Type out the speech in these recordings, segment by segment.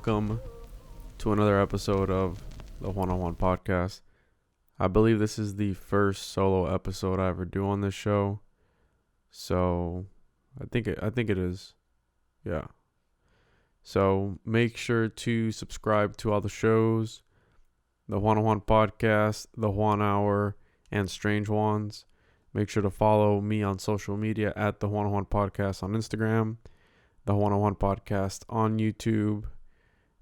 welcome to another episode of the One-on-One podcast. I believe this is the first solo episode I ever do on this show, so I think it is, yeah. So make sure to subscribe to all the shows, the One-on-One podcast, the Juan Hour, and Strange Ones. Make sure to follow me on social media at the One-on-One podcast on Instagram, the One-on-One podcast on YouTube,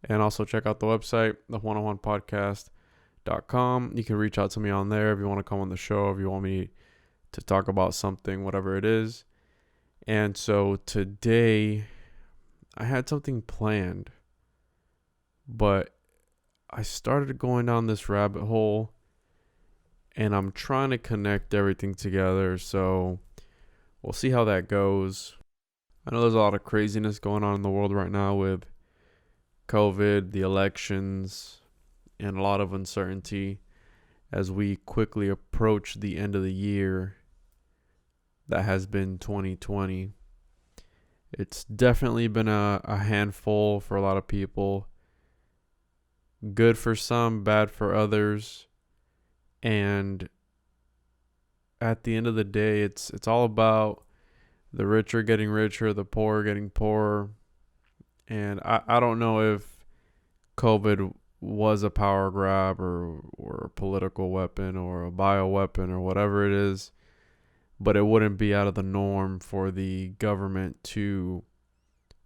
and also check out the website, the oneononepodcast.com. You can reach out to me on there if you want to come on the show, if you want me to talk about something, whatever it is. And so today I had something planned, but I started going down this rabbit hole and I'm trying to connect everything together. So we'll see how that goes. I know there's a lot of craziness going on in the world right now with COVID, the elections, and a lot of uncertainty as we quickly approach the end of the year that has been 2020. It's definitely been a handful for a lot of people. Good for some, bad for others. And at the end of the day, it's all about the rich are getting richer, the poor are getting poorer. And I don't know if COVID was a power grab or a political weapon or a bioweapon or whatever it is, but it wouldn't be out of the norm for the government to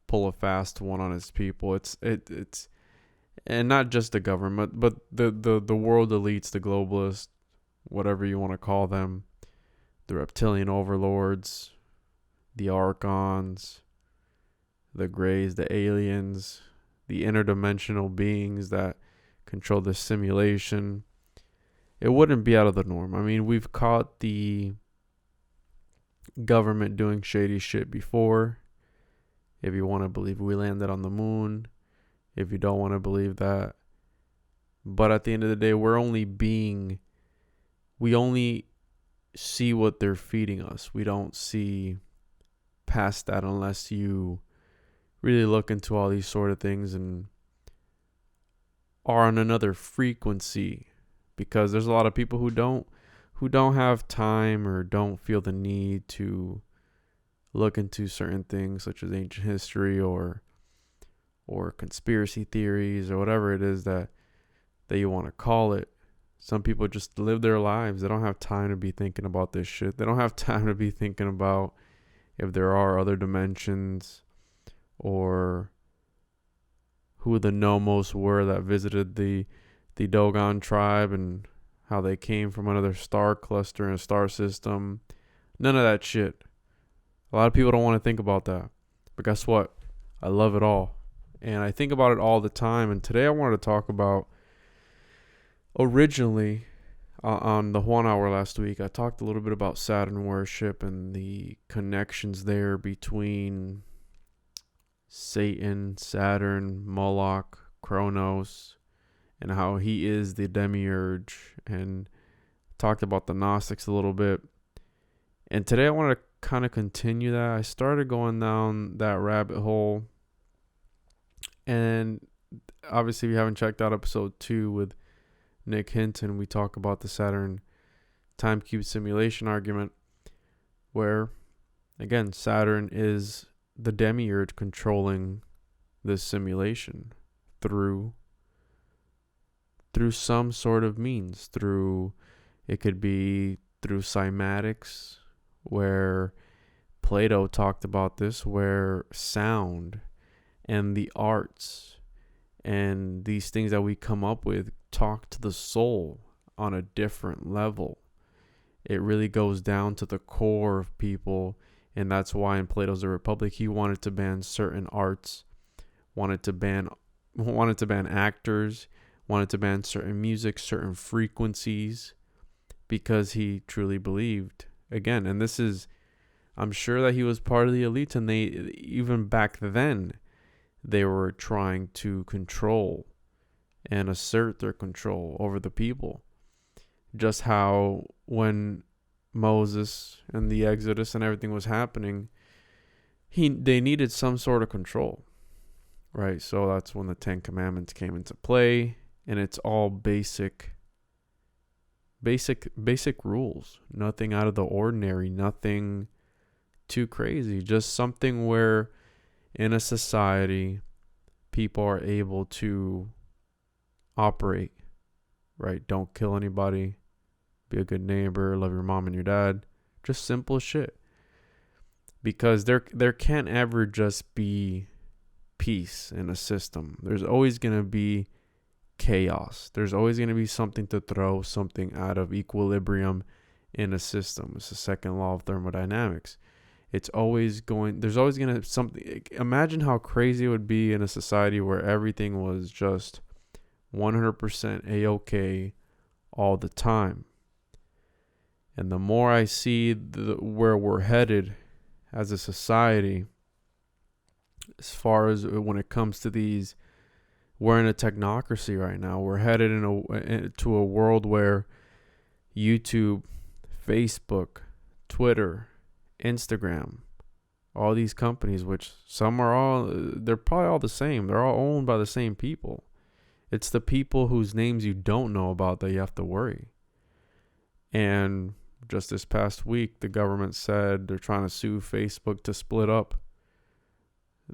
pull a fast one on its people. It's and not just the government, but the world elites, the globalists, whatever you want to call them, the reptilian overlords, the archons, the greys, the aliens, the interdimensional beings that control the simulation. It wouldn't be out of the norm. I mean, we've caught the government doing shady shit before. If you want to believe we landed on the moon, if you don't want to believe that. But at the end of the day, we only see what they're feeding us. We don't see past that unless you really look into all these sort of things and are on another frequency, because there's a lot of people who don't have time or don't feel the need to look into certain things such as ancient history or conspiracy theories or whatever it is that you want to call it. Some people just live their lives. They don't have time to be thinking about this shit. They don't have time to be thinking about if there are other dimensions or who the Nomos were that visited the Dogon tribe and how they came from another star cluster and a star system. None of that shit. A lot of people don't want to think about that. But guess what? I love it all. And I think about it all the time. And today I wanted to talk about, originally, on the 1 hour last week, I talked a little bit about Saturn worship and the connections there between Satan, Saturn, Moloch, Kronos, and how he is the demiurge, and talked about the Gnostics a little bit. And today I want to kind of continue that. I started going down that rabbit hole, and obviously if you haven't checked out episode 2 with Nick Hinton, we talk about the Saturn time cube simulation argument, where again Saturn is the demiurge controlling this simulation through some sort of means. It could be through cymatics, where Plato talked about this, where sound and the arts and these things that we come up with talk to the soul on a different level. It really goes down to the core of people. And that's why in Plato's The Republic, he wanted to ban certain arts, wanted to ban actors, wanted to ban certain music, certain frequencies, because he truly believed, again, and this is, I'm sure that he was part of the elites, and they, even back then, they were trying to control and assert their control over the people. Just how when Moses and the Exodus and everything was happening, they needed some sort of control. right? So that's when the 10 Commandments came into play, and it's all basic rules. Nothing out of the ordinary, nothing too crazy. Just something where in a society people are able to operate, right? Don't kill anybody, be a good neighbor, love your mom and your dad. Just simple shit. Because there can't ever just be peace in a system. There's always going to be chaos. There's always going to be something to throw something out of equilibrium in a system. It's the second law of thermodynamics. There's always going to something. Imagine how crazy it would be in a society where everything was just 100% A-OK all the time. And the more I see where we're headed as a society, as far as when it comes to these, we're in a technocracy right now. We're headed to a world where YouTube, Facebook, Twitter, Instagram, all these companies, which they're probably all the same. They're all owned by the same people. It's the people whose names you don't know about that you have to worry. And just this past week, the government said they're trying to sue Facebook to split up.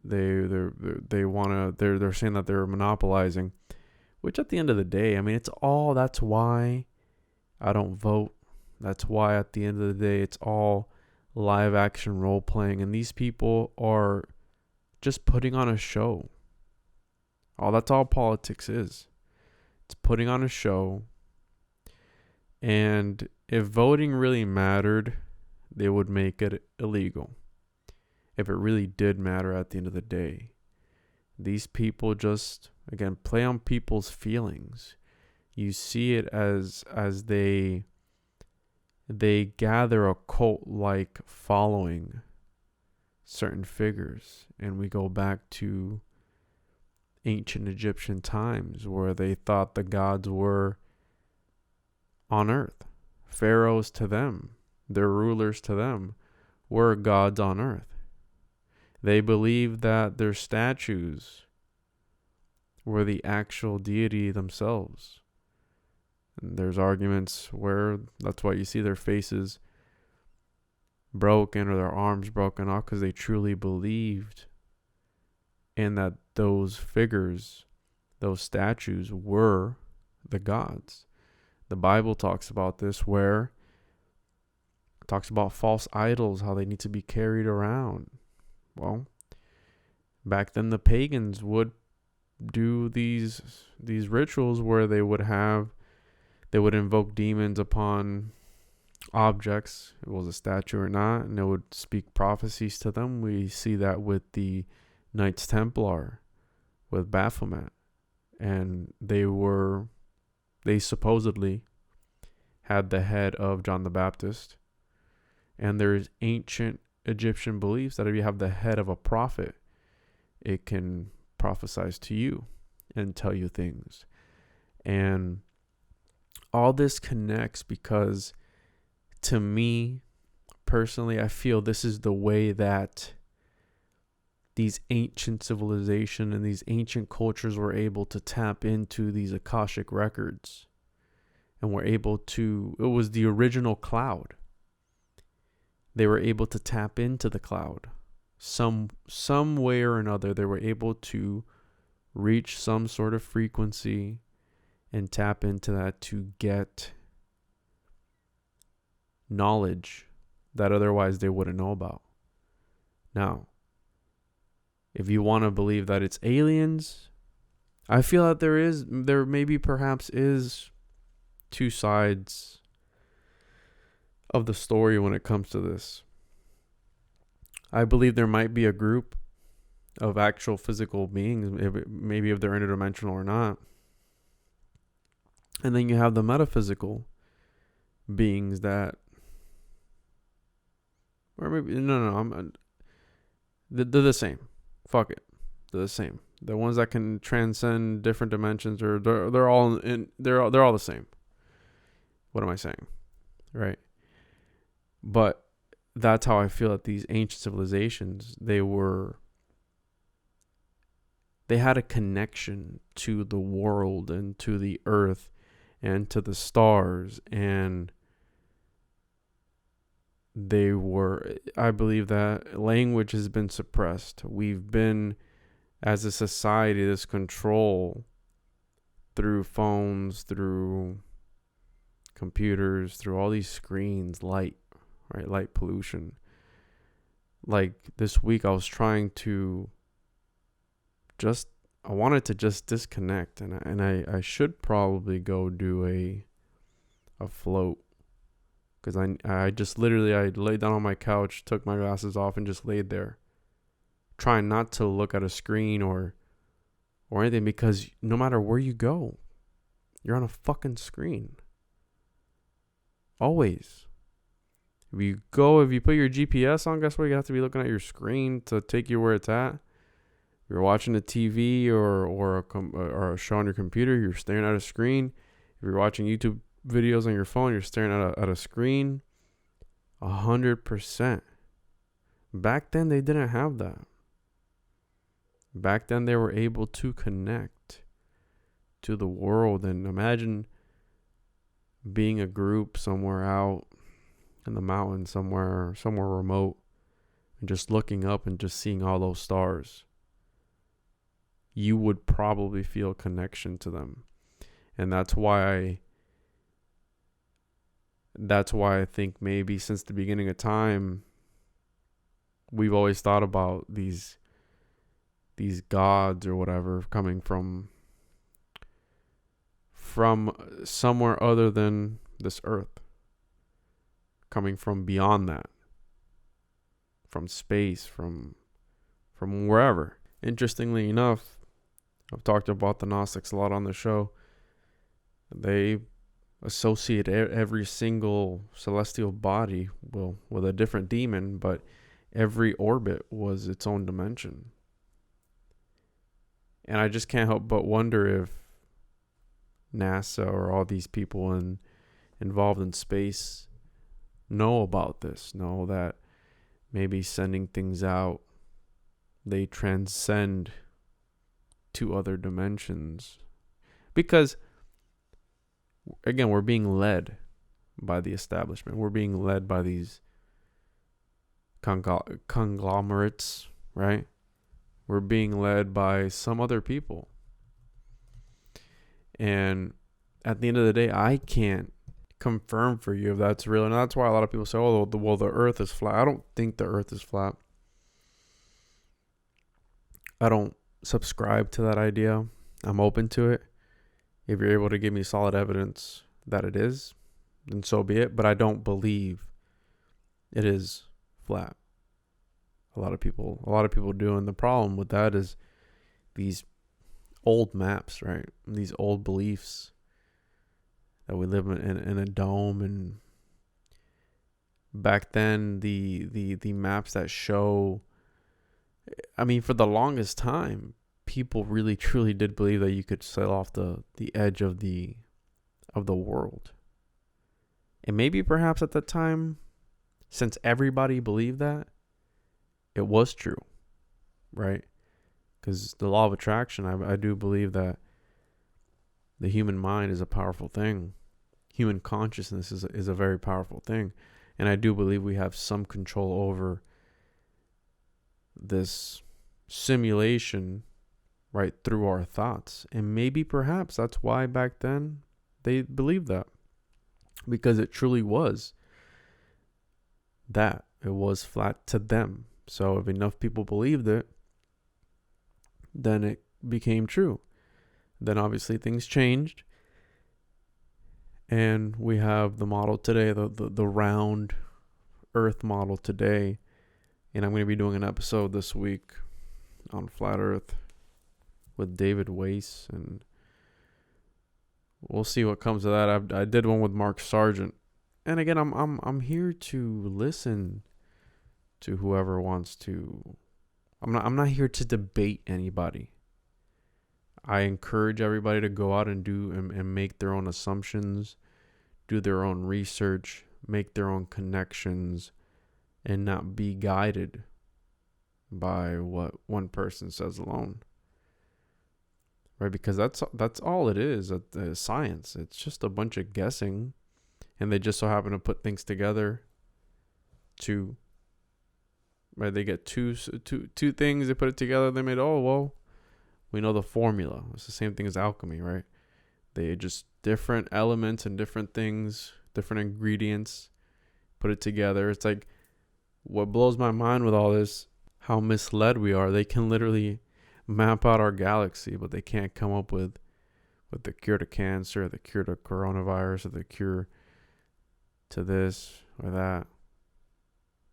They're saying that they're monopolizing, which at the end of the day, I mean, that's why I don't vote. That's why at the end of the day, it's all live action role playing, and these people are just putting on a show. That's all politics is. It's putting on a show. And if voting really mattered, they would make it illegal. If it really did matter at the end of the day, these people just, again, play on people's feelings. You see it as they gather a cult-like following certain figures. And we go back to ancient Egyptian times where they thought the gods were on earth. Pharaohs to them, their rulers to them, were gods on earth. They believed that their statues were the actual deity themselves. And there's arguments where that's why you see their faces broken or their arms broken off, because they truly believed in that those figures, those statues, were the gods. The Bible talks about this, where it talks about false idols, how they need to be carried around. Well, back then the pagans would do these rituals where they would invoke demons upon objects, it was a statue or not, and they would speak prophecies to them. We see that with the Knights Templar, with Baphomet, and they supposedly had the head of John the Baptist. And there's ancient Egyptian beliefs that if you have the head of a prophet, it can prophesize to you and tell you things. And all this connects because, to me personally, I feel this is the way that these ancient civilization and these ancient cultures were able to tap into these Akashic records, and were able to, it was the original cloud. They were able to tap into the cloud. Some way or another, they were able to reach some sort of frequency and tap into that to get knowledge that otherwise they wouldn't know about. Now, if you want to believe that it's aliens, I feel that there maybe perhaps is two sides of the story when it comes to this. I believe there might be a group of actual physical beings, maybe if they're interdimensional or not. And then you have the metaphysical beings that, or maybe, they're the same. Fuck it. They're the same. The ones that can transcend different dimensions, or they're all the same. What am I saying? Right? But that's how I feel that these ancient civilizations, they were They had a connection to the world and to the earth and to the stars, and I believe that language has been suppressed. We've been, as a society, this control through phones, through computers, through all these screens, light, right? Light pollution. Like this week, I was trying to I wanted to just disconnect, and I should probably go do a float, because I just literally, I laid down on my couch, took my glasses off, and just laid there, trying not to look at a screen or anything, because no matter where you go, you're on a fucking screen. Always. If you put your GPS on, guess what? You have to be looking at your screen to take you where it's at. If you're watching a TV or a show on your computer, you're staring at a screen. If you're watching YouTube videos on your phone, you're staring at a screen. 100%. Back then, they didn't have that. Back then, they were able to connect to the world. And imagine being a group somewhere out in the mountains, somewhere remote, and just looking up and just seeing all those stars. You would probably feel a connection to them. And that's why I think maybe since the beginning of time, we've always thought about these gods or whatever coming from somewhere other than this earth, coming from beyond that, from space, from wherever. Interestingly enough, I've talked about the Gnostics a lot on the show. They associate every single celestial body, well, with a different demon, but every orbit was its own dimension. And I just can't help but wonder if NASA or all these people involved in space know about this, know that maybe sending things out, they transcend to other dimensions. Because, again, we're being led by the establishment. We're being led by these conglomerates, right? We're being led by some other people. And at the end of the day, I can't confirm for you if that's real. And that's why a lot of people say, oh, well, the earth is flat. I don't think the earth is flat. I don't subscribe to that idea. I'm open to it. If you're able to give me solid evidence that it is, then so be it. But I don't believe it is flat. A lot of people do. And the problem with that is these old maps, right? These old beliefs that we live in a dome. And back then, the maps that show, I mean, for the longest time, people really truly did believe that you could sail off the edge of the world. And maybe perhaps at that time, since everybody believed that, it was true, right? Because the law of attraction, I do believe that the human mind is a powerful thing. Human consciousness is a very powerful thing. And I do believe we have some control over this simulation, right, through our thoughts. And maybe perhaps that's why back then they believed that, because it truly was that. It was flat to them. So if enough people believed it, then it became true. Then obviously things changed, and we have the model today, the round earth model today. And I'm going to be doing an episode this week on flat earth with David Weiss, and we'll see what comes of that. I did one with Mark Sargent, and again, I'm here to listen to whoever wants to. I'm not here to debate anybody. I encourage everybody to go out and do and make their own assumptions, do their own research, make their own connections, and not be guided by what one person says alone. right? Because that's all it is. Science. It's just a bunch of guessing, and they just so happen to put things together. Right? They get two things. They put it together. They made, oh well, we know the formula. It's the same thing as alchemy, right? They just different elements and different things, different ingredients, put it together. It's like, what blows my mind with all this, how misled we are. They can literally map out our galaxy, but they can't come up with the cure to cancer, the cure to coronavirus, or the cure to this or that,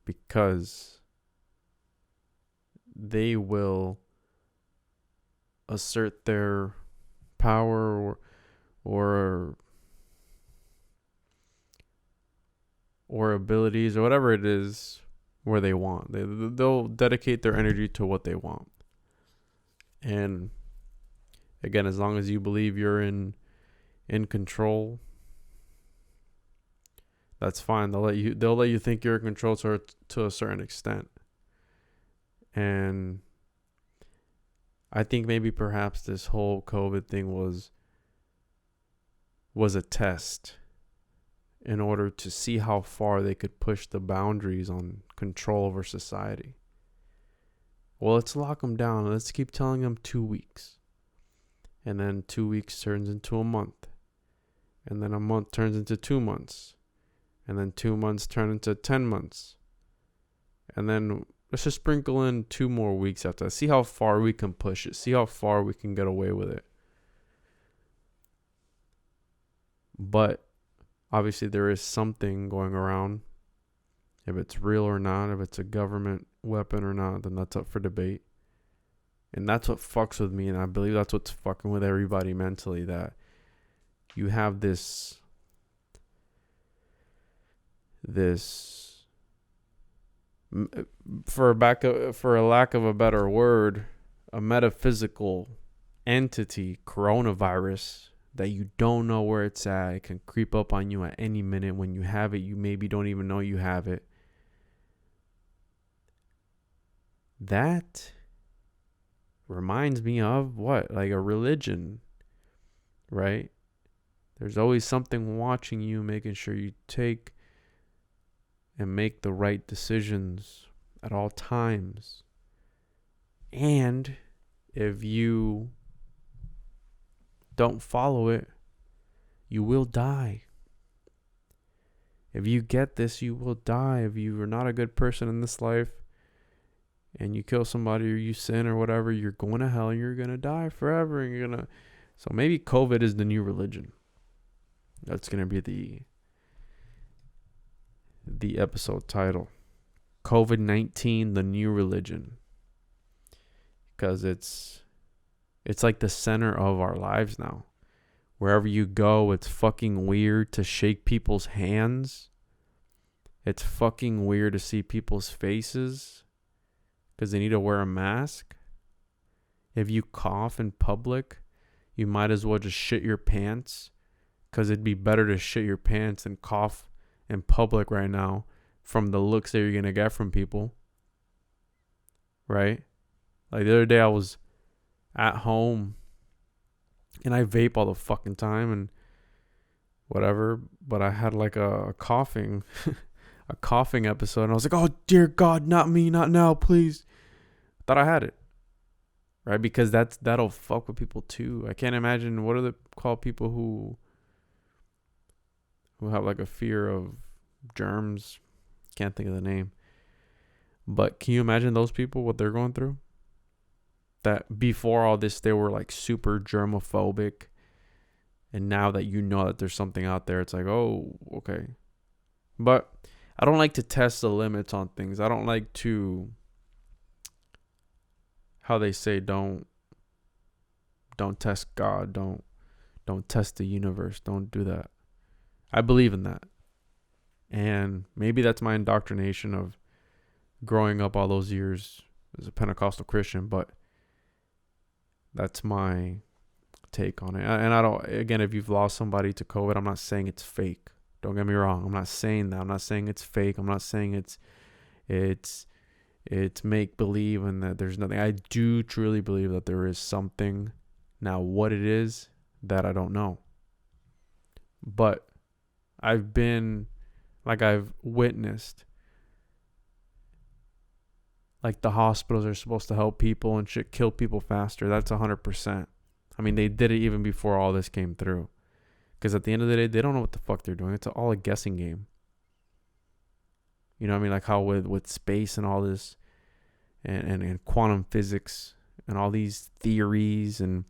because they will assert their power or abilities or whatever it is where they want. They'll dedicate their energy to what they want. And again, as long as you believe you're in control, that's fine. They'll let you think you're in control to a certain extent. And I think maybe perhaps this whole COVID thing was a test in order to see how far they could push the boundaries on control over society. Well, let's lock them down. Let's keep telling them 2 weeks. And then 2 weeks turns into a month. And then a month turns into 2 months. And then 2 months turn into 10 months. And then let's just sprinkle in 2 more weeks after that. See how far we can push it. See how far we can get away with it. But obviously there is something going around. If it's real or not, if it's a government weapon or not, then that's up for debate. And that's what fucks with me, and I believe that's what's fucking with everybody mentally, that you have this for a lack of a better word, a metaphysical entity, coronavirus, that you don't know where it's at. It can creep up on you at any minute. When you have it, you maybe don't even know you have it. That reminds me of what? Like a religion, right? There's always something watching you, making sure you take and make the right decisions at all times. And if you don't follow it, you will die. If you get this, you will die. If you are not a good person in this life and you kill somebody or you sin or whatever, you're going to hell and you're going to die forever. And so maybe COVID is the new religion. That's going to be the episode title. COVID-19, the new religion. Because it's like the center of our lives now. Wherever you go, it's fucking weird to shake people's hands. It's fucking weird to see people's faces because they need to wear a mask. If you cough in public, you might as well just shit your pants, because it'd be better to shit your pants than cough in public right now from the looks that you're going to get from people. Right? Like the other day I was at home and I vape all the fucking time and whatever, but I had like a coughing episode, and I was like, oh dear God, not me, not now, please. Thought I had it, right? Because that'll fuck with people too. I can't imagine, what are they called, people who have like a fear of germs? Can't think of the name, but can you imagine those people, what they're going through? That before all this, they were like super germophobic. And now that you know that there's something out there, it's like, oh, okay. But I don't like to test the limits on things. I don't like to, how they say, don't test God. Don't test the universe. Don't do that. I believe in that. And maybe that's my indoctrination of growing up all those years as a Pentecostal Christian, but that's my take on it. And I don't, again, if you've lost somebody to COVID, I'm not saying it's fake. Don't get me wrong. I'm not saying that. I'm not saying it's fake. I'm not saying it's make believe and that there's nothing. I do truly believe that there is something Now, what it is, that I don't know. But I've witnessed, like, the hospitals are supposed to help people and shit, kill people faster. That's 100%. I mean, they did it even before all this came through. Because at the end of the day, they don't know what the fuck they're doing. It's all a guessing game. You know what I mean? Like how with space and all this and quantum physics and all these theories and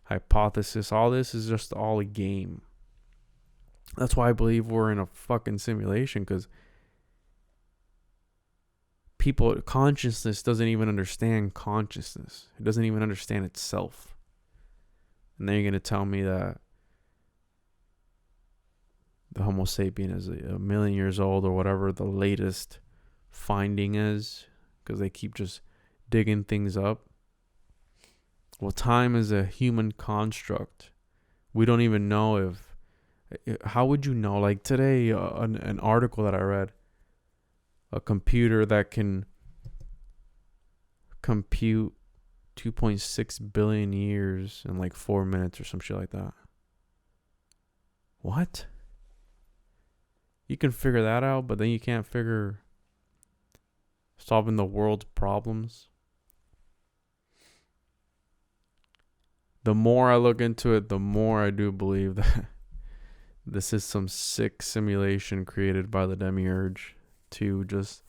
hypothesis, all this is just all a game. That's why I believe we're in a fucking simulation, because consciousness doesn't even understand consciousness. It doesn't even understand itself. And then you're going to tell me that the Homo sapien is a million years old or whatever the latest finding is, because they keep just digging things up. Well, time is a human construct. We don't even know how would you know? Like today, an article that I read, a computer that can compute 2.6 billion years in like 4 minutes or some shit like that. What? You can figure that out, but then you can't figure solving the world's problems. The more I look into it, the more I do believe that this is some sick simulation created by the demiurge to just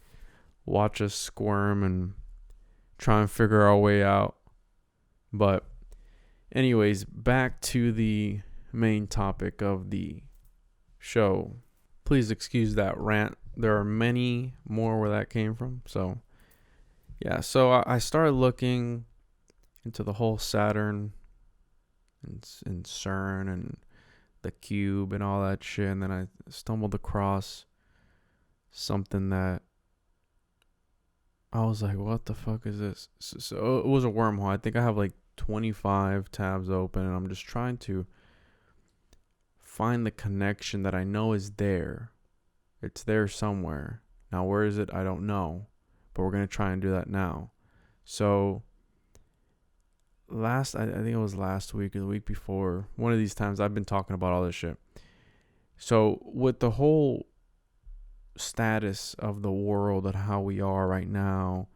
watch us squirm and try and figure our way out. But anyways, back to the main topic of the show. Please excuse that rant. There are many more where that came from. So, yeah. So I started looking into the whole Saturn and CERN and the cube and all that shit. And then I stumbled across something that I was like, what the fuck is this? So it was a wormhole. I think I have like 25 tabs open, and I'm just trying to find the connection that I know is there. It's there somewhere. Now, where is it? I don't know. But we're going to try and do that now. So, I think it was last week or the week before, one of these times I've been talking about all this shit. So, with the whole status of the world and how we are right now,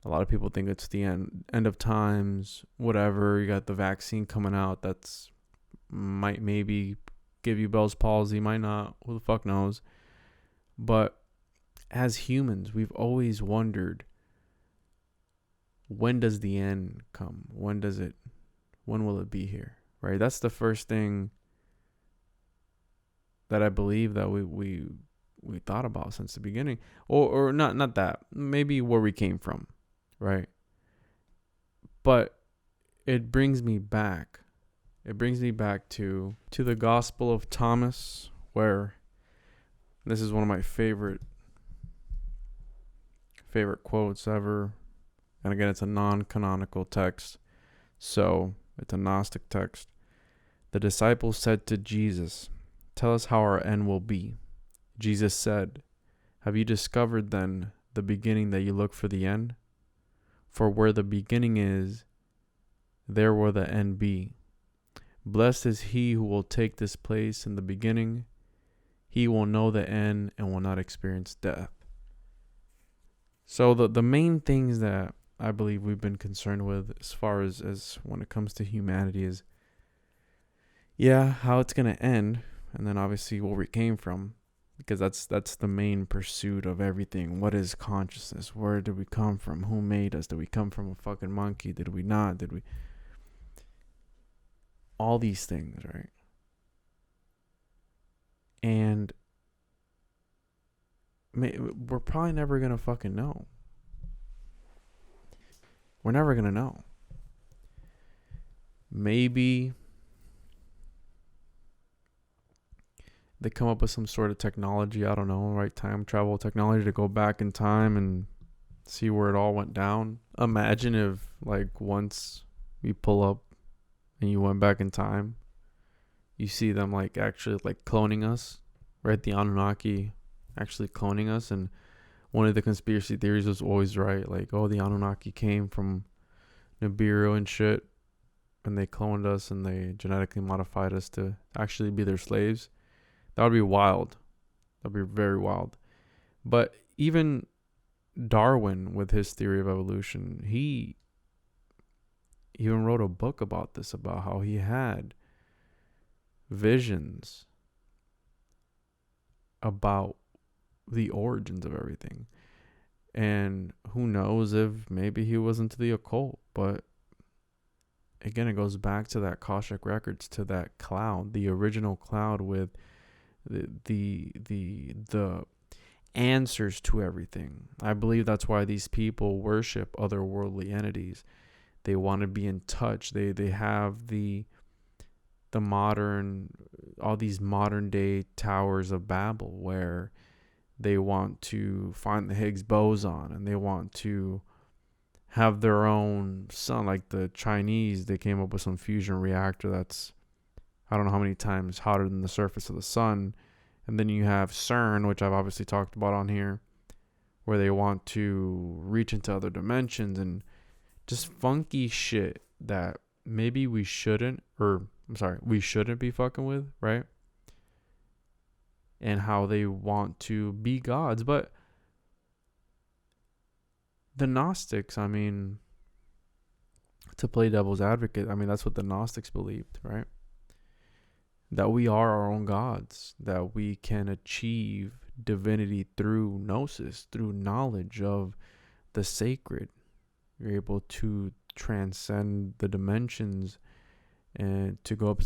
a lot of people think it's the end of times, whatever. You got the vaccine coming out that's might maybe give you Bell's palsy, might not, who the fuck knows. But as humans, we've always wondered, when does the end come? When will it be here? Right? That's the first thing that I believe that we thought about since the beginning. Or not that. Maybe where we came from, right? But it brings me back. It brings me back to the Gospel of Thomas, where this is one of my favorite quotes ever. And again, it's a non-canonical text, so it's a Gnostic text. The disciples said to Jesus, "Tell us how our end will be." Jesus said, "Have you discovered then the beginning that you look for the end? For where the beginning is, there will the end be. Blessed is he who will take this place in the beginning. He will know the end and will not experience death." So the main things that I believe we've been concerned with as far as when it comes to humanity is, how it's going to end, and then obviously where we came from, because that's the main pursuit of everything. What is consciousness? Where did we come from? Who made us? Did we come from a fucking monkey? Did we not? Did we? All these things, right? And we're probably never going to fucking know. We're never going to know. Maybe they come up with some sort of technology, I don't know, right? Time travel technology to go back in time and see where it all went down. Imagine if, like, once we pull up and you went back in time, you see them, like, actually, like, cloning us, right? The Anunnaki actually cloning us. And one of the conspiracy theories was always right. Like, the Anunnaki came from Nibiru and shit. and they cloned us and they genetically modified us to actually be their slaves, that would be wild. That would be very wild. But even Darwin, with his theory of evolution, he even wrote a book about this, about how he had visions about the origins of everything. And who knows if maybe he was into the occult. But again, it goes back to that Akashic Records, to that cloud, the original cloud with the answers to everything. I believe that's why these people worship otherworldly entities. They want to be in touch. They have the modern, all these modern day towers of Babel, where they want to find the Higgs boson, and they want to have their own sun. Like the Chinese, they came up with some fusion reactor that's, I don't know how many times hotter than the surface of the sun. And then you have CERN, which I've obviously talked about on here, where they want to reach into other dimensions and just funky shit that maybe we shouldn't be fucking with, right? And how they want to be gods. But the Gnostics, I mean, to play devil's advocate, I mean, that's what the Gnostics believed, right? That we are our own gods, that we can achieve divinity through gnosis, through knowledge of the sacred. You're able to transcend the dimensions and to go up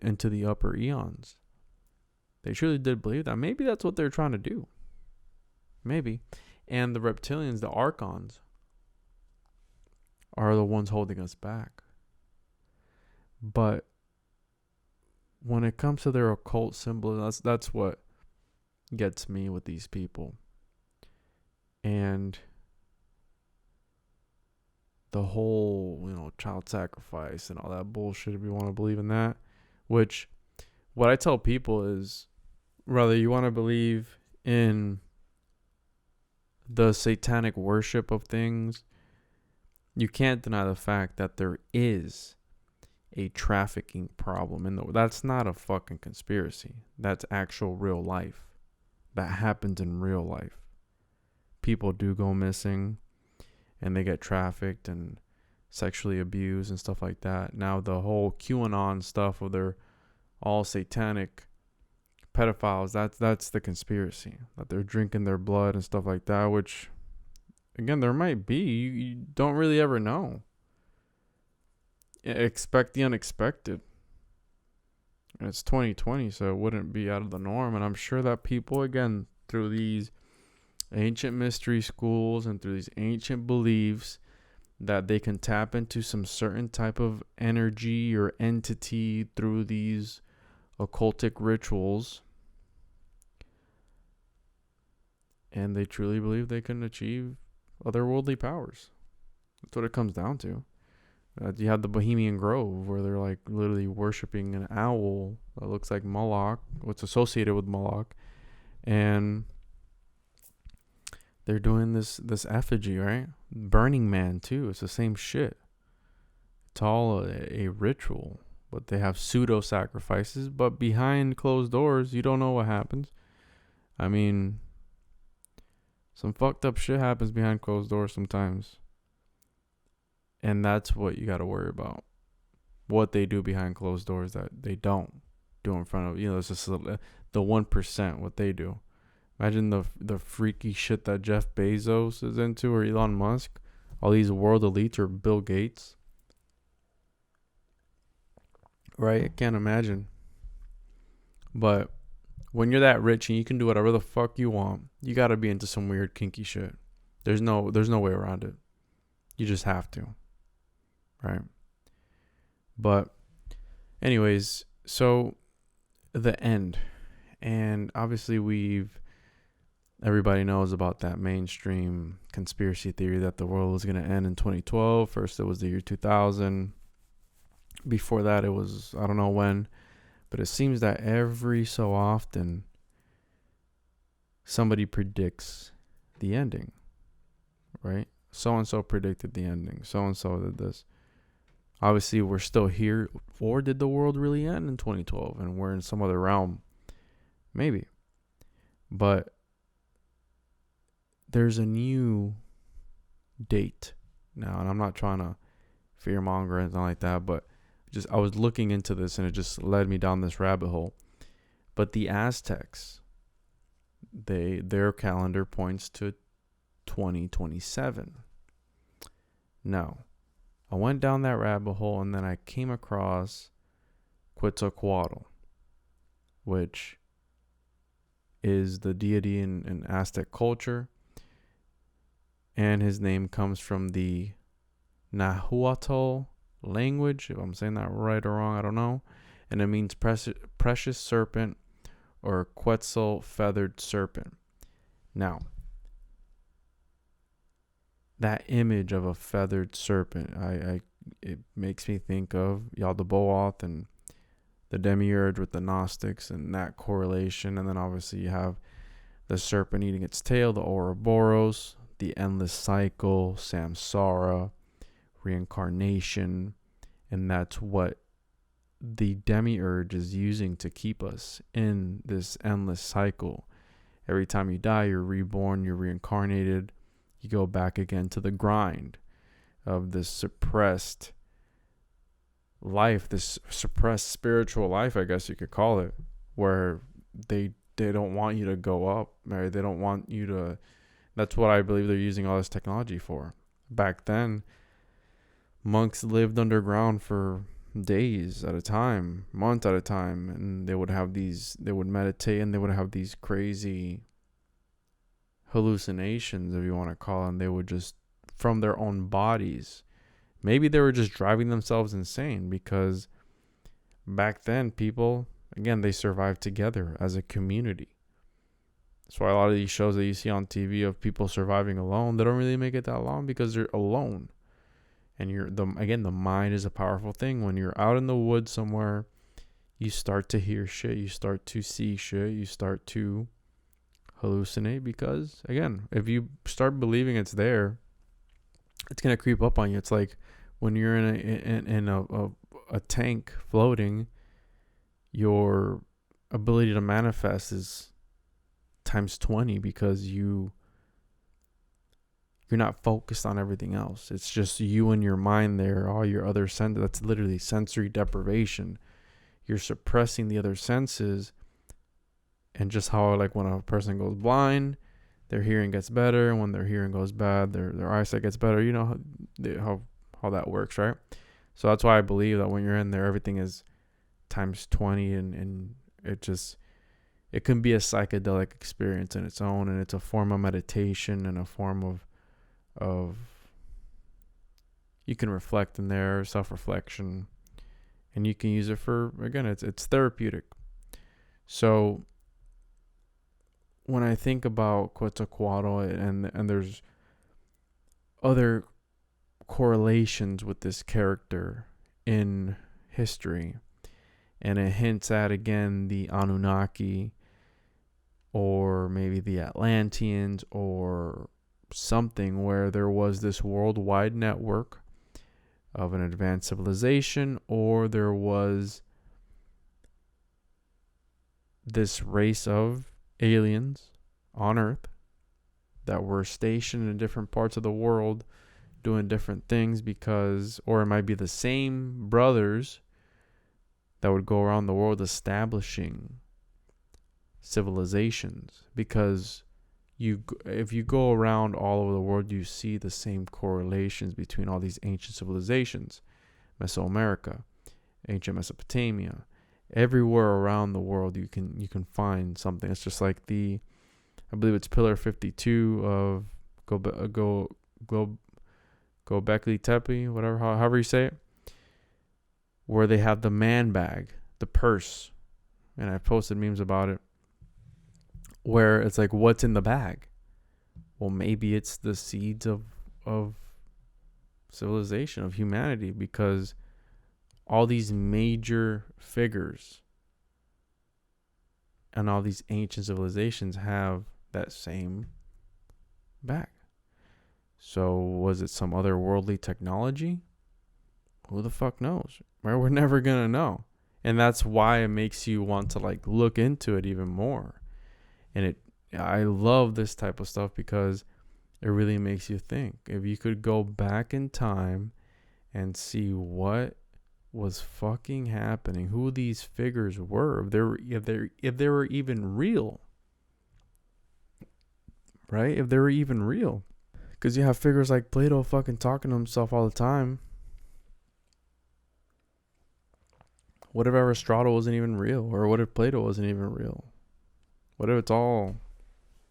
into the upper eons. They truly did believe that. Maybe that's what they're trying to do. Maybe. And the reptilians, the archons, are the ones holding us back. But when it comes to their occult symbols, that's what gets me with these people. And the whole, child sacrifice and all that bullshit, if you want to believe in that. Which, what I tell people is, whether you want to believe in the satanic worship of things, you can't deny the fact that there is a trafficking problem. That's not a fucking conspiracy. That's actual real life. That happens in real life. People do go missing and they get trafficked and sexually abused and stuff like that. Now the whole QAnon stuff, where they're all satanic pedophiles, that's the conspiracy, that they're drinking their blood and stuff like that, which again, there might be. You don't really ever know. Expect the unexpected. And it's 2020, so it wouldn't be out of the norm. And I'm sure that people, again, through these ancient mystery schools and through these ancient beliefs, that they can tap into some certain type of energy or entity through these occultic rituals, and they truly believe they can achieve otherworldly powers. That's what it comes down to. You have the Bohemian Grove, where they're like literally worshiping an owl that looks like Moloch, what's associated with Moloch, and they're doing this effigy, right? Burning Man too. It's the same shit. It's all a ritual, but they have pseudo sacrifices. But behind closed doors, you don't know what happens. I mean, some fucked up shit happens behind closed doors sometimes. And that's what you got to worry about. What they do behind closed doors that they don't do in front of, it's just the 1%, what they do. Imagine the freaky shit that Jeff Bezos is into, or Elon Musk. All these world elites, or Bill Gates. Right? I can't imagine. But when you're that rich and you can do whatever the fuck you want, you got to be into some weird kinky shit. There's no way around it. You just have to. Right? But anyways, so the end. And obviously everybody knows about that mainstream conspiracy theory that the world was going to end in 2012. First it was the year 2000. Before that it was, I don't know when, but it seems that every so often somebody predicts the ending, right? So-and-so predicted the ending. So-and-so did this. Obviously, we're still here. Or did the world really end in 2012 and we're in some other realm? Maybe. But there's a new date now, and I'm not trying to fearmonger or anything like that, but I was looking into this and it just led me down this rabbit hole. But the Aztecs, their calendar points to 2027. Now, I went down that rabbit hole and then I came across Quetzalcoatl, which is the deity in Aztec culture. And his name comes from the Nahuatl language. If I'm saying that right or wrong, I don't know. And it means precious serpent or Quetzal feathered serpent. Now, that image of a feathered serpent, it makes me think of Yaldabaoth and the demiurge with the Gnostics and that correlation. And then obviously you have the serpent eating its tail, the Ouroboros, the endless cycle, samsara, reincarnation. And that's what the demiurge is using to keep us in this endless cycle. Every time you die, you're reborn, you're reincarnated. You go back again to the grind of this suppressed life, this suppressed spiritual life, I guess you could call it, where they don't want you to go up, right? They don't want you to. That's what I believe they're using all this technology for. Back then, monks lived underground for days at a time, months at a time, and they would meditate, and they would have these crazy hallucinations, if you want to call them. They would just, from their own bodies, maybe they were just driving themselves insane, because back then people, again, they survived together as a community. That's why a lot of these shows that you see on TV of people surviving alone, they don't really make it that long because they're alone. And the mind is a powerful thing. When you're out in the woods somewhere, you start to hear shit, you start to see shit, you start to hallucinate, because again, if you start believing it's there, it's gonna creep up on you. It's like when you're in a tank floating, your ability to manifest is times 20, because you're not focused on everything else. It's just you and your mind there, all your other senses. That's literally sensory deprivation. You're suppressing the other senses. And just how, like, when a person goes blind, their hearing gets better. When their hearing goes bad, their eyesight gets better. You know how that works, right? So that's why I believe that when you're in there, everything is times 20, and it can be a psychedelic experience in its own, and it's a form of meditation and a form of you can reflect in there, self-reflection, and you can use it for, again, it's therapeutic. So when I think about Quetzalcoatl, and there's other correlations with this character in history, and it hints at, again, the Anunnaki, or maybe the Atlanteans, or something where there was this worldwide network of an advanced civilization, or there was this race of aliens on Earth that were stationed in different parts of the world doing different things, or it might be the same brothers that would go around the world establishing civilizations, because if you go around all over the world, you see the same correlations between all these ancient civilizations. Mesoamerica, ancient Mesopotamia, everywhere around the world you can find something. It's just like I believe it's Pillar 52 of Gobekli Tepe, whatever, however you say it, where they have the man bag, the purse, and I've posted memes about it, where it's like, what's in the bag? Well, maybe it's the seeds of civilization, of humanity, because all these major figures and all these ancient civilizations have that same bag. So was it some other worldly technology? Who the fuck knows? Right? We're never gonna know. And that's why it makes you want to like look into it even more. And I love this type of stuff because it really makes you think. If you could go back in time and see what was fucking happening, who these figures were, if they were even real, right? If they were even real, because you have figures like Plato fucking talking to himself all the time. What if Aristotle wasn't even real, or what if Plato wasn't even real? What if it's all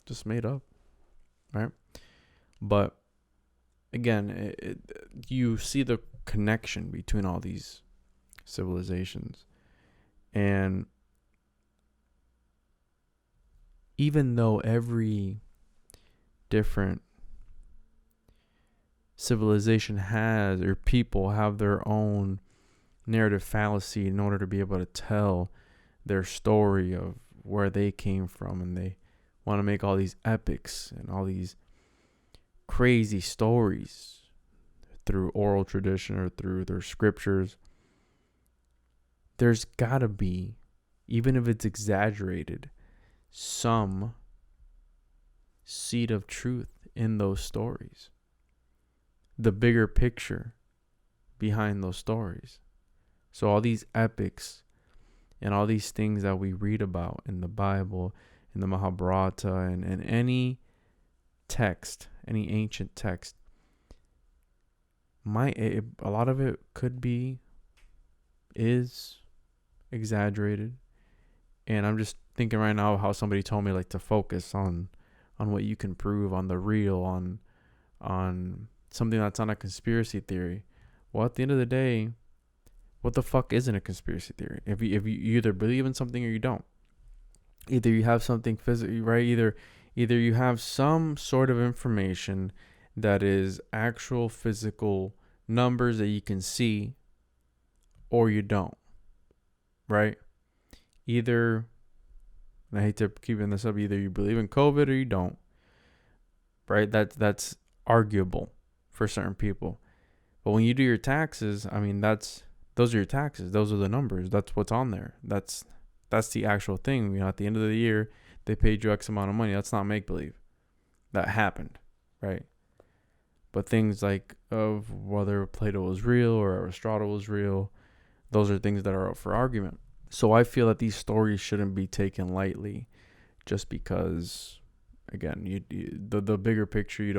just made up, right? But again, you see the connection between all these civilizations. And even though every different civilization has, or people have their own narrative fallacy in order to be able to tell their story of where they came from, and they want to make all these epics and all these crazy stories through oral tradition or through their scriptures, there's gotta be, even if it's exaggerated, some seed of truth in those stories. The bigger picture behind those stories. So all these epics and all these things that we read about in the Bible, in the Mahabharata, and any text, any ancient text, a lot of it is exaggerated. And I'm just thinking right now of how somebody told me like to focus on what you can prove, on the real, on something that's not a conspiracy theory. Well, at the end of the day, what the fuck isn't a conspiracy theory? If you either believe in something or you don't. Either you have something physically, right? Either you have some sort of information that is actual physical numbers that you can see, or you don't, right? Either, and I hate to keep this up, either you believe in COVID or you don't, right? That's arguable for certain people. But when you do your taxes, I mean, those are your taxes. Those are the numbers. That's what's on there. That's the actual thing. You know, at the end of the year, they paid you X amount of money. That's not make-believe. That happened, right? But things like of whether Plato was real or Aristotle was real, those are things that are up for argument. So I feel that these stories shouldn't be taken lightly, just because, again, the bigger picture, you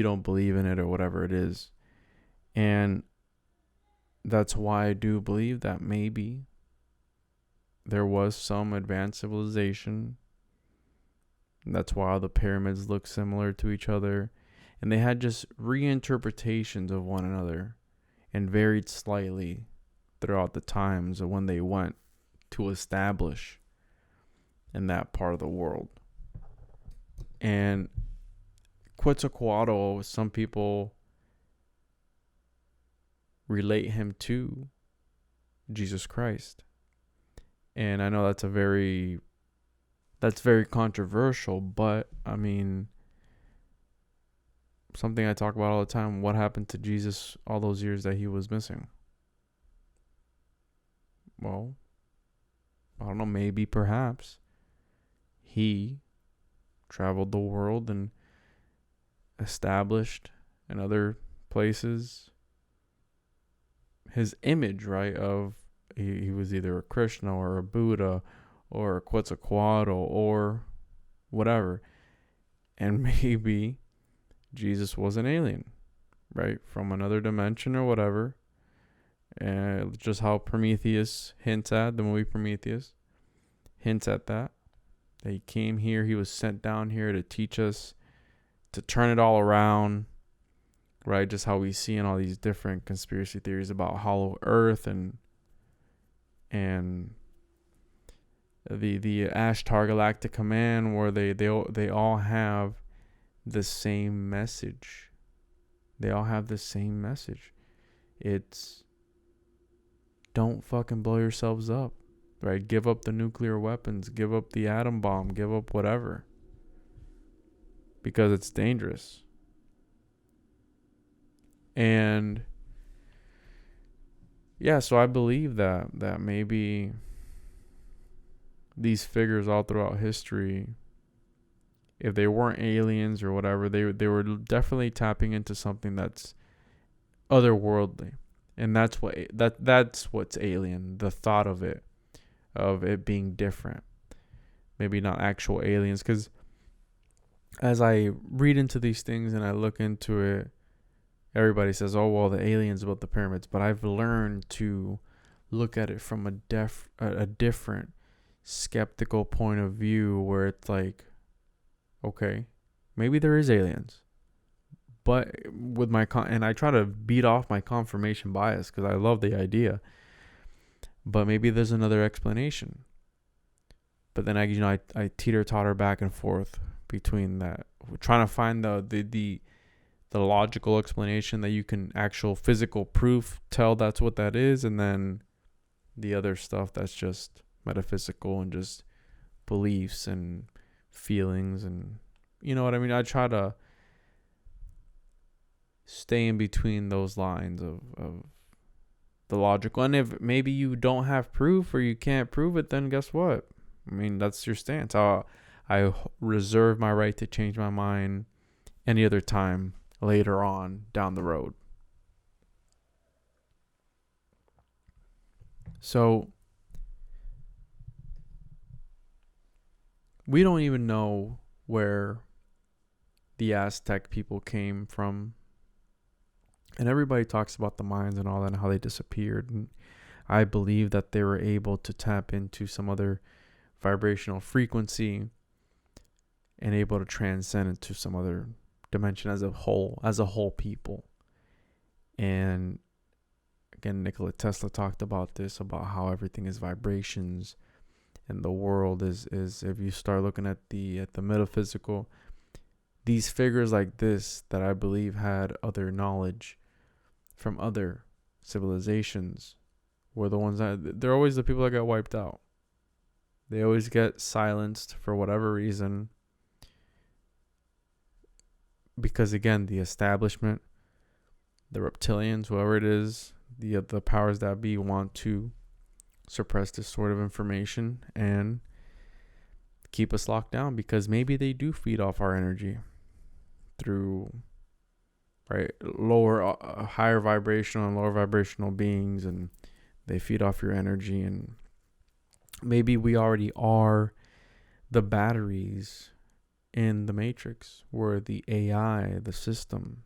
don't believe in it or whatever it is. And that's why I do believe that maybe there was some advanced civilization. That's why all the pyramids look similar to each other. And they had just reinterpretations of one another and varied slightly throughout the times of when they went to establish in that part of the world. And Quetzalcoatl, some people relate him to Jesus Christ. And I know that's very controversial, but I mean, something I talk about all the time, what happened to Jesus all those years that he was missing? Well, I don't know, maybe, perhaps he traveled the world and established in other places his image, right, of he was either a Krishna or a Buddha or a Quetzalcoatl or whatever. And maybe Jesus was an alien, right, from another dimension or whatever. And just how Prometheus hints at, the movie Prometheus hints at that he came here, he was sent down here to teach us, to turn it all around, right? Just how we see in all these different conspiracy theories about hollow earth and the Ashtar Galactic Command, where they all have the same message. They all have the same message. It's don't fucking blow yourselves up, right? Give up the nuclear weapons, give up the atom bomb, give up whatever, because it's dangerous. And yeah, so I believe that maybe these figures all throughout history, if they weren't aliens or whatever, they were definitely tapping into something that's otherworldly, and that's what's alien. The thought of it being different. Maybe not actual aliens, because as I read into these things and I look into it, everybody says, "Oh well, the aliens built the pyramids," but I've learned to look at it from a different skeptical point of view, where it's like, okay, maybe there is aliens, but with and I try to beat off my confirmation bias because I love the idea, but maybe there's another explanation. But then I teeter totter back and forth between that, trying to find the logical explanation that you can actual physical proof tell that's what that is, and then the other stuff that's just metaphysical and just beliefs and feelings, and you know what I mean. I try to stay in between those lines of the logical, and if maybe you don't have proof or you can't prove it, then guess what? I mean, that's your stance. I reserve my right to change my mind any other time later on down the road. So we don't even know where the Aztec people came from. And everybody talks about the Mayans and all that and how they disappeared. And I believe that they were able to tap into some other vibrational frequency and able to transcend into some other dimension as a whole people. And again, Nikola Tesla talked about this, about how everything is vibrations, and the world is if you start looking at the metaphysical, these figures like this that I believe had other knowledge from other civilizations were the ones that they're always the people that got wiped out. They always get silenced for whatever reason, because again, the establishment, the reptilians, whoever it is, the powers that be, want to suppress this sort of information and keep us locked down, because maybe they do feed off our energy through higher vibrational and lower vibrational beings, and they feed off your energy. And maybe we already are the batteries in the matrix, where the AI, the system,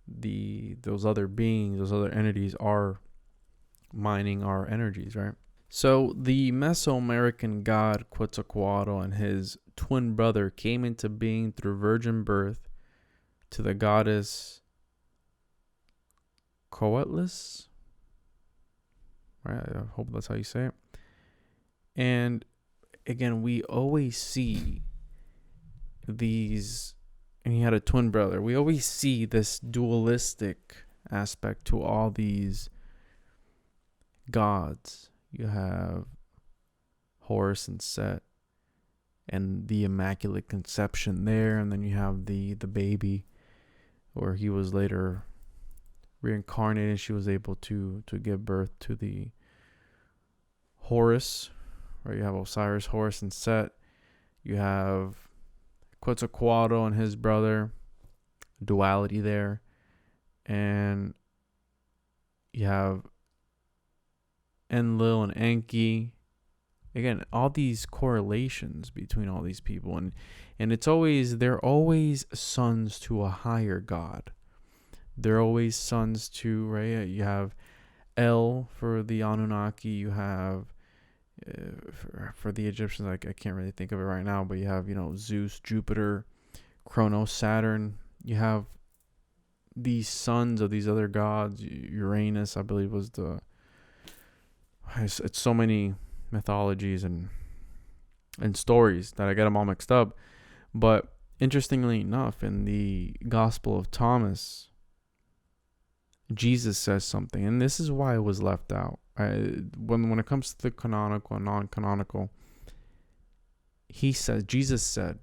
those other beings, those other entities are mining our energies, right? So the Mesoamerican god Quetzalcoatl and his twin brother came into being through virgin birth to the goddess Coatlis, right? I hope that's how you say it. And again, we always see these, and he had a twin brother. We always see this dualistic aspect to all these gods. You have Horus and Set, and the Immaculate Conception there, and then you have the baby, where he was later reincarnated. She was able to give birth to the Horus, where you have Osiris, Horus, and Set. You have Quetzalcoatl and his brother, duality there, and you have Enlil and Enki. Again, all these correlations between all these people, and they're always sons to a higher god. They're always sons to, right? You have El for the Anunnaki. You have for the Egyptians, I can't really think of it right now, but you have, Zeus, Jupiter, Kronos, Saturn. You have these sons of these other gods. Uranus, I believe, was it's so many mythologies and stories that I get them all mixed up. But interestingly enough, in the Gospel of Thomas, Jesus says something, and this is why it was left out. When it comes to the canonical and non-canonical, Jesus said,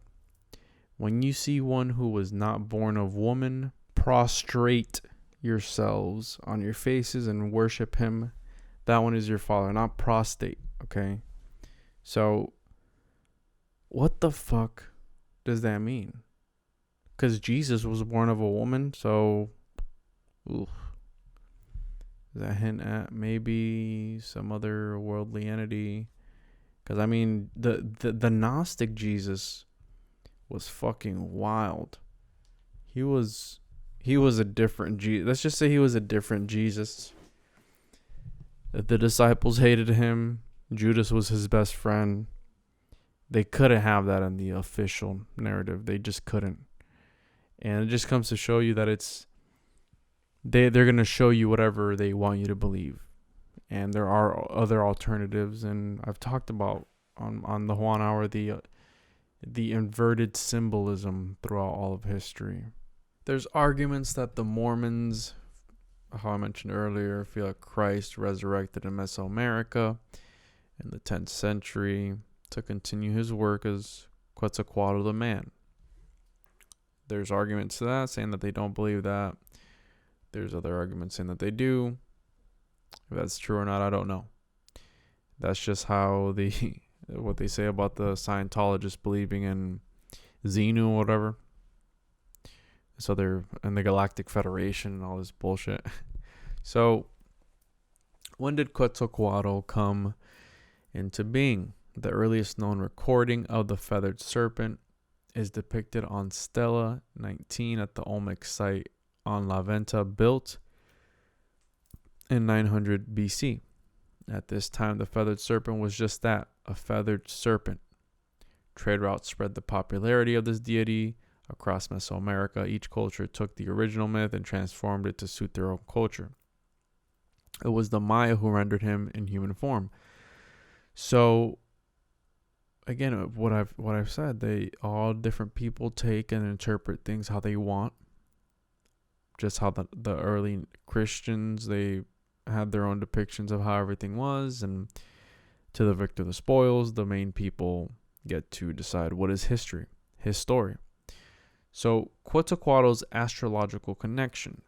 when you see one who was not born of woman prostrate yourselves on your faces and worship him, that one is your father, not prostate, okay? So, what the fuck does that mean? Because Jesus was born of a woman, so, oof. Does that hint at maybe some other worldly entity? Because, I mean, the Gnostic Jesus was fucking wild. He was a different Jesus. Let's just say he was a different Jesus. The disciples hated him. Judas was his best friend. They couldn't have that in the official narrative. They just couldn't. And it just comes to show you that they're going to show you whatever they want you to believe. And there are other alternatives. And I've talked about on the Juan Hour the inverted symbolism throughout all of history. There's arguments that the Mormons, how I mentioned earlier, feel like Christ resurrected in Mesoamerica in the 10th century to continue his work as Quetzalcoatl the man. There's arguments to that, saying that they don't believe that. There's other arguments saying that they do. If that's true or not, I don't know. That's just how what they say about the Scientologists believing in Xenu or whatever. So they're in the Galactic Federation and all this bullshit. So, when did Quetzalcoatl come into being? The earliest known recording of the feathered serpent is depicted on Stela 19 at the Olmec site on La Venta, built in 900 BC. At this time, the feathered serpent was just that, a feathered serpent. Trade routes spread the popularity of this deity across Mesoamerica. Each culture took the original myth and transformed it to suit their own culture. It was the Maya who rendered him in human form. So, again, what I've said, all different people take and interpret things how they want. Just how the early Christians, they had their own depictions of how everything was, and to the victor the spoils, the main people get to decide what is history, his story. So, Quetzalcoatl's astrological connection.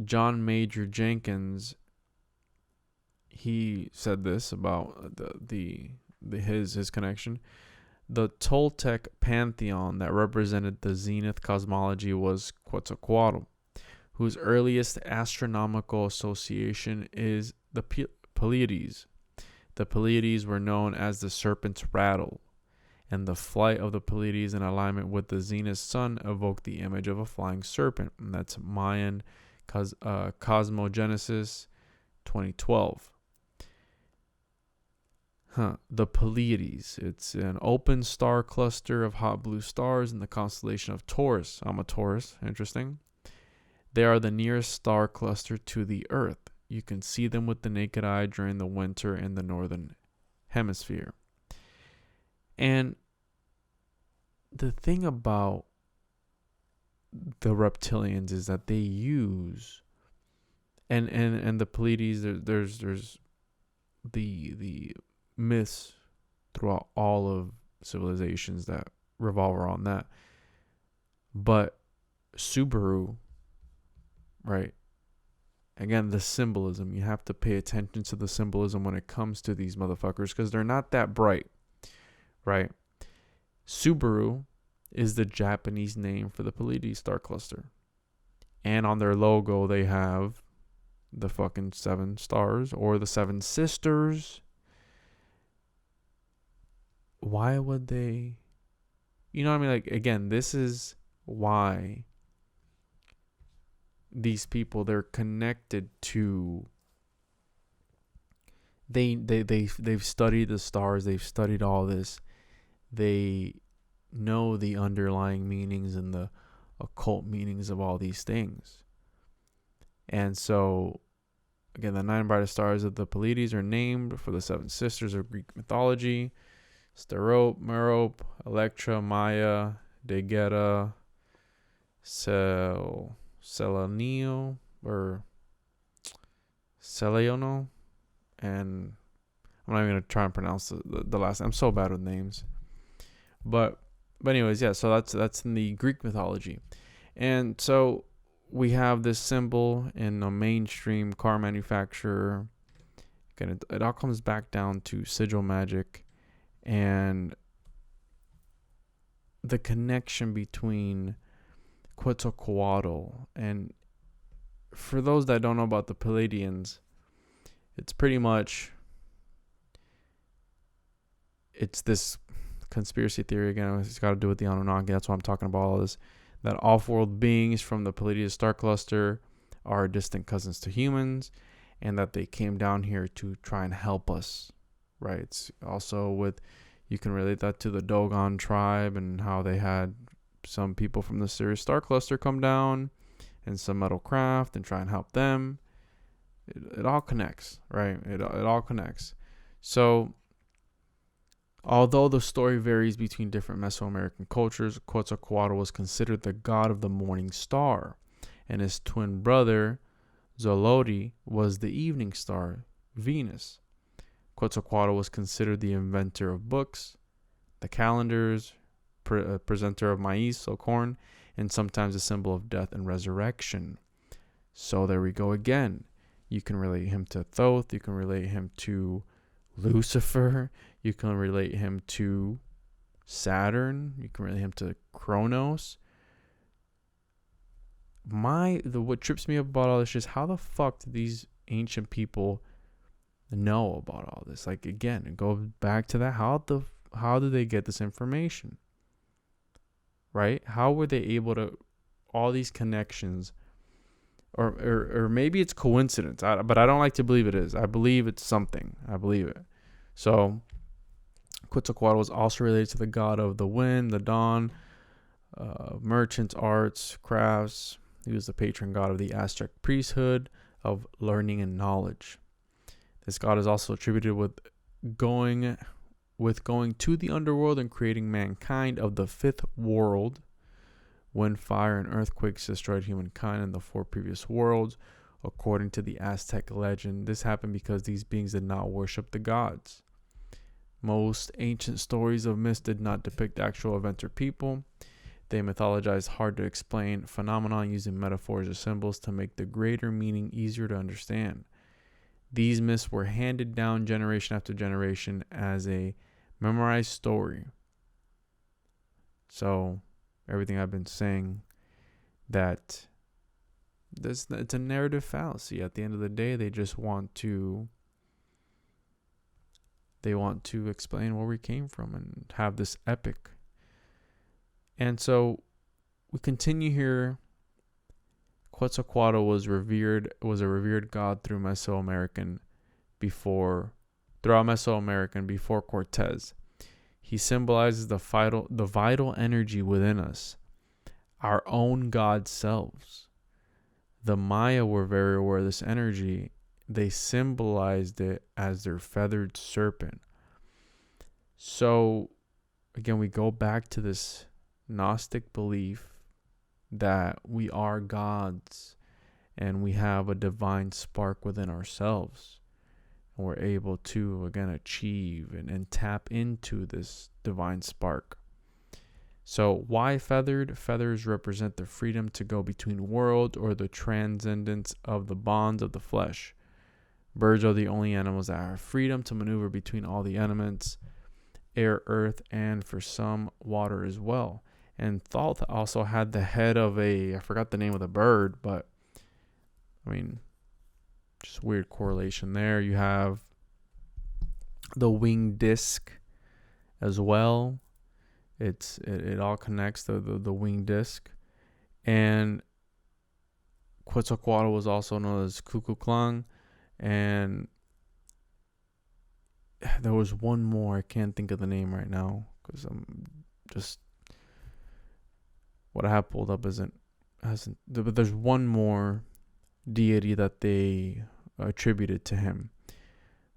John Major Jenkins, he said this about his connection. The Toltec pantheon that represented the zenith cosmology was Quetzalcoatl, whose earliest astronomical association is the Pleiades. The Pleiades were known as the serpent's rattle, and the flight of the Pleiades in alignment with the zenith sun evoked the image of a flying serpent. And that's Mayan Cosmogenesis 2012. The Pleiades. It's an open star cluster of hot blue stars in the constellation of Taurus. I'm a Taurus. Interesting. They are the nearest star cluster to the Earth. You can see them with the naked eye during the winter in the northern hemisphere. And the thing about the reptilians is that they use and the Pleiades, there's the myths throughout all of civilizations that revolve around that. But Subaru, right? Again, the symbolism. You have to pay attention to the symbolism when it comes to these motherfuckers, because they're not that bright, right? Subaru is the Japanese name for the Pleiades star cluster. And on their logo, they have the fucking 7 stars or the 7 sisters. Why would they? You know what I mean? Like, again, this is why these people, they're connected to, they've studied the stars, they've studied all this, they know the underlying meanings and the occult meanings of all these things. And so, again, the 9 brightest stars of the Pleiades are named for the 7 sisters of Greek mythology: Sterope, Merope, Electra, Maya, Degeta, Selenio, or Seleono, and I'm not even going to try and pronounce the last. I'm so bad with names. But anyways, yeah, so that's in the Greek mythology. And so we have this symbol in a mainstream car manufacturer. Again, it all comes back down to sigil magic and the connection between Quetzalcoatl. And for those that don't know about the Pleiadians, it's pretty much, it's this conspiracy theory. Again, it's got to do with the Anunnaki. That's what I'm talking about, all this. That off-world beings from the Pleiadian star cluster are distant cousins to humans, and that they came down here to try and help us, right? It's also with, you can relate that to the Dogon tribe and how they had some people from the Sirius star cluster come down and some metal craft and try and help them. It all connects, right? It all connects. So, although the story varies between different Mesoamerican cultures, Quetzalcoatl was considered the god of the morning star, and his twin brother, Xolotl, was the evening star, Venus. Quetzalcoatl was considered the inventor of books, the calendars, presenter of maize, so corn, and sometimes a symbol of death and resurrection. So there we go again. You can relate him to Thoth, you can relate him to Lucifer, you can relate him to Saturn, you can relate him to Kronos. What trips me up about all this is how the fuck did these ancient people know about all this? Like, again, it goes back to that. How did they get this information? Right? How were they able to, all these connections, or maybe it's coincidence, but I don't like to believe it is. I believe it's something. I believe it. So Quetzalcoatl was also related to the god of the wind, the dawn, merchants, arts, crafts. He was the patron god of the Aztec priesthood of learning and knowledge. This god is also attributed with going to the underworld and creating mankind of the fifth world. When fire and earthquakes destroyed humankind in the 4 previous worlds, according to the Aztec legend, this happened because these beings did not worship the gods. Most ancient stories of myths did not depict actual events or people. They mythologized hard to explain phenomena using metaphors or symbols to make the greater meaning easier to understand. These myths were handed down generation after generation as a memorized story. So, everything I've been saying, that it's a narrative fallacy. At the end of the day, they just want to explain where we came from and have this epic. And so we continue here. Quetzalcoatl was a revered god throughout Mesoamerican before Cortez. He symbolizes the vital energy within us, our own God selves. The Maya were very aware of this energy. They symbolized it as their feathered serpent. So, again, we go back to this Gnostic belief that we are gods and we have a divine spark within ourselves. And we're able to, again, achieve and tap into this divine spark. So why feathered? Feathers represent the freedom to go between worlds or the transcendence of the bonds of the flesh. Birds are the only animals that have freedom to maneuver between all the elements, air, earth, and for some, water as well. And Thoth also had the head of I forgot the name of the bird, but I mean, just weird correlation there. You have the winged disc as well. It all connects, the winged disc. And Quetzalcoatl was also known as Kukulkan. And there was one more. I can't think of the name right now because I'm just, what I have pulled up hasn't. But there's one more deity that they attributed to him.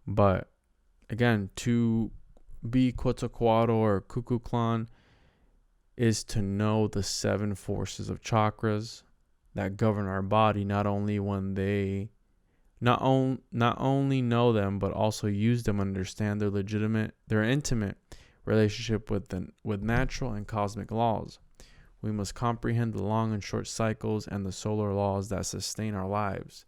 But again, to be Quetzalcoatl or Kukulkan is to know the 7 forces of chakras that govern our body, not only know them, but also use them, understand their intimate relationship with natural and cosmic laws. We must comprehend the long and short cycles and the solar laws that sustain our lives.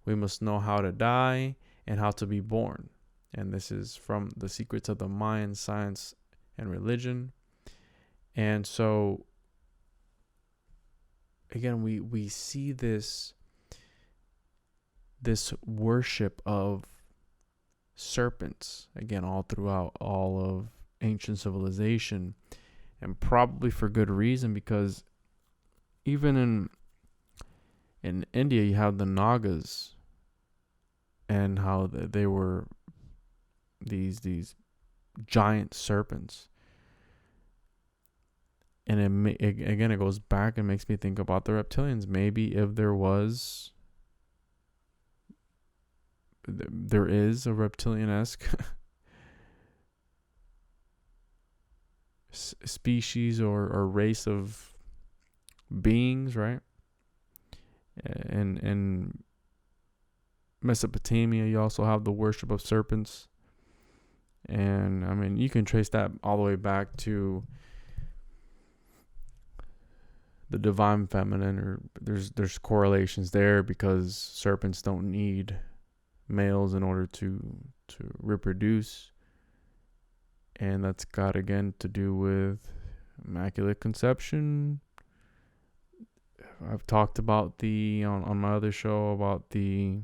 We must know how to die and how to be born. And this is from The Secrets of the Mind, Science, and Religion. And so, again, we see this worship of serpents, again, all throughout all of ancient civilization, and probably for good reason, because even in India you have the Nagas, and how they were these giant serpents. And it goes back and makes me think about the reptilians. Maybe if there is a reptilian-esque species or race of beings, right? And Mesopotamia, you also have the worship of serpents. And I mean, you can trace that all the way back to the divine feminine, or there's correlations there, because serpents don't need males in order to reproduce. And that's got, again, to do with immaculate conception. I've talked about on my other show about the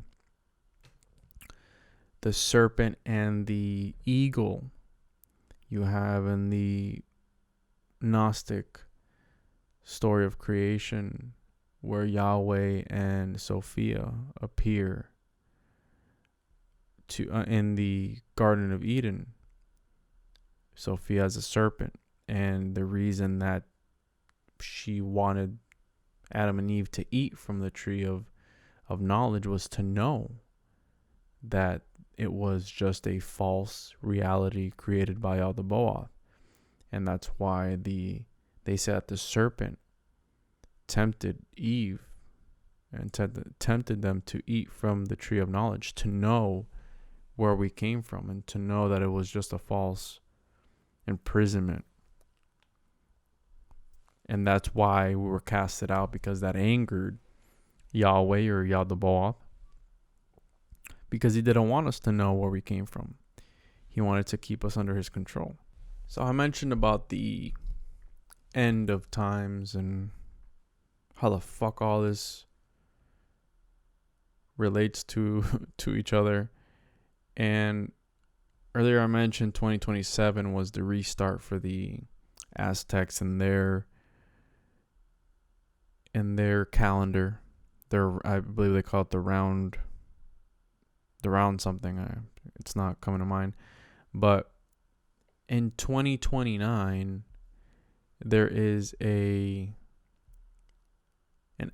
serpent and the eagle you have in the Gnostic story of creation, where Yahweh and Sophia appear to in the Garden of Eden. Sophia as a serpent, and the reason that she wanted Adam and Eve to eat from the tree of knowledge was to know that it was just a false reality created by Aldebaoth. And that's why they said the serpent tempted Eve and tempted them to eat from the tree of knowledge, to know where we came from, and to know that it was just a false imprisonment. And that's why we were casted out, because that angered Yahweh or Yaldabaoth, because he didn't want us to know where we came from. He wanted to keep us under his control. So I mentioned about the end of times and how the fuck all this relates to each other. And earlier I mentioned 2027 was the restart for the Aztecs and their calendar. I believe they call it the round something. It's not coming to mind. But in 2029, there is an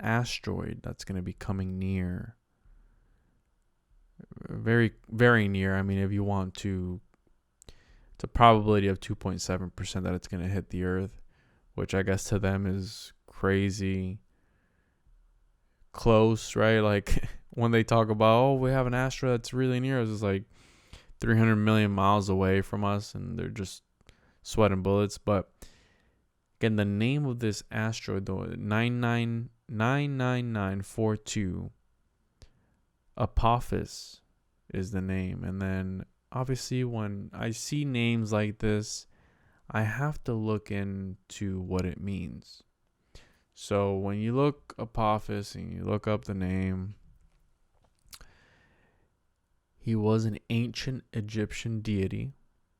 asteroid that's going to be coming near. Very, very near. I mean, if you want to, it's a probability of 2.7% that it's going to hit the Earth, which I guess to them is crazy close, right? Like when they talk about, oh, we have an asteroid that's really near us, it's like 300 million miles away from us, and they're just sweating bullets. But again, the name of this asteroid, though, 99942, Apophis is the name. And then obviously when I see names like this, I have to look into what it means. So when you look Apophis and you look up the name, he was an ancient Egyptian deity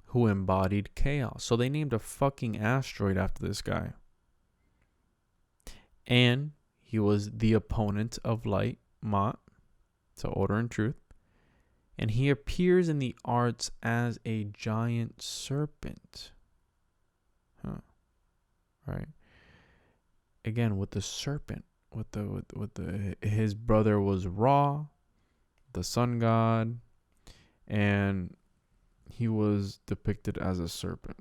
who embodied chaos. So they named a fucking asteroid after this guy. And he was the opponent of light, Ma'at, so order and truth. And he appears in the arts as a giant serpent. Right. Again, with the serpent, his brother was Ra, the sun god, and he was depicted as a serpent.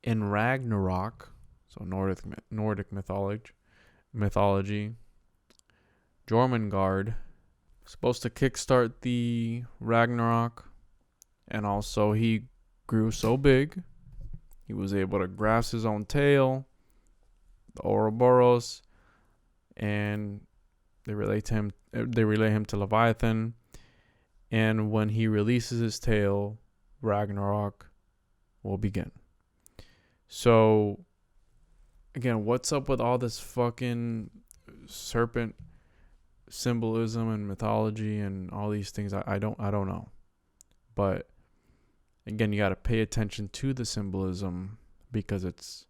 In Ragnarok, so Nordic mythology, Jormungand supposed to kickstart the Ragnarok, and also he grew so big, he was able to grasp his own tail, the Ouroboros, and they relay him to Leviathan, and when he releases his tail, Ragnarok will begin. So again, what's up with all this fucking serpent symbolism and mythology and all these things? I don't know. But again, you got to pay attention to the symbolism, because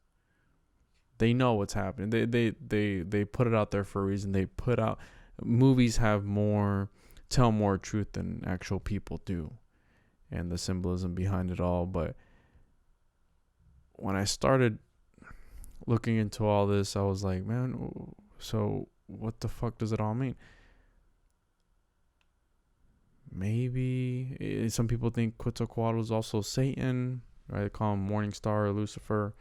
they know what's happening. They put it out there for a reason. They put out movies tell more truth than actual people do, and the symbolism behind it all. But when I started looking into all this, I was like, man, so what the fuck does it all mean? Maybe some people think Quetzalcoatl is also Satan, right? They call him Morning Star or Lucifer.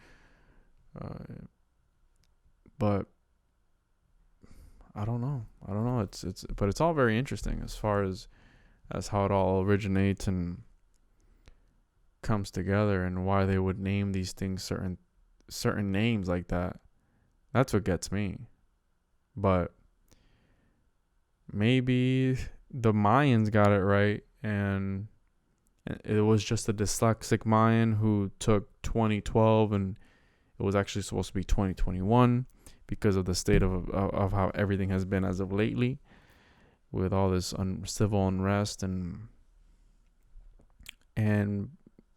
But I don't know. But it's all very interesting as far as how it all originates and comes together, and why they would name these things certain names like that. That's what gets me. But maybe the Mayans got it right, and it was just a dyslexic Mayan who took 2012 and it was actually supposed to be 2021 because of the state of how everything has been as of lately, with all this civil unrest and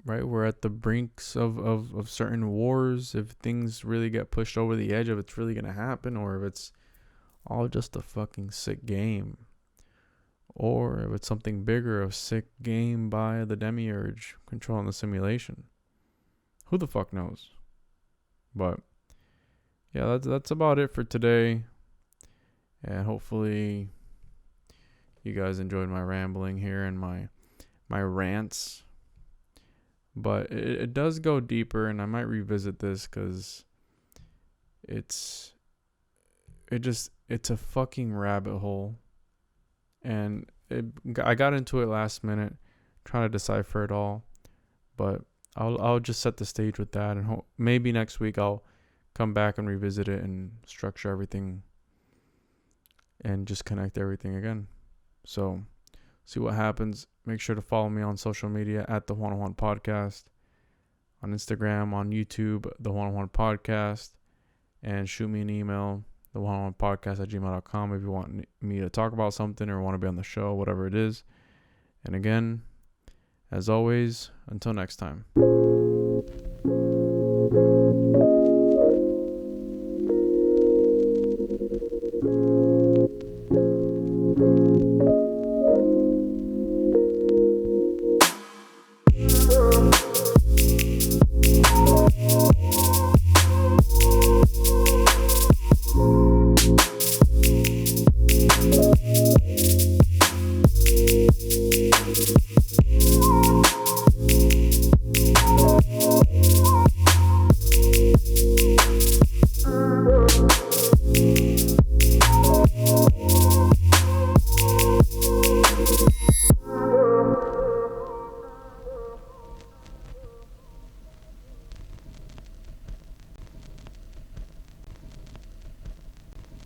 right, we're at the brinks of certain wars. If things really get pushed over the edge, if it's really gonna happen, or if it's all just a fucking sick game, or if it's something bigger, a sick game by the demiurge controlling the simulation. Who the fuck knows? But yeah, that's about it for today. And hopefully you guys enjoyed my rambling here and my rants. But it does go deeper, and I might revisit this because it's a fucking rabbit hole. And I got into it last minute, trying to decipher it all. But I'll just set the stage with that, and maybe next week I'll come back and revisit it and structure everything and just connect everything again. So see what happens. Make sure to follow me on social media at the Juan Podcast, on Instagram, on YouTube, the Juan Podcast, and shoot me an email, the Podcast@gmail.com, if you want me to talk about something or want to be on the show, whatever it is. And again, as always, until next time.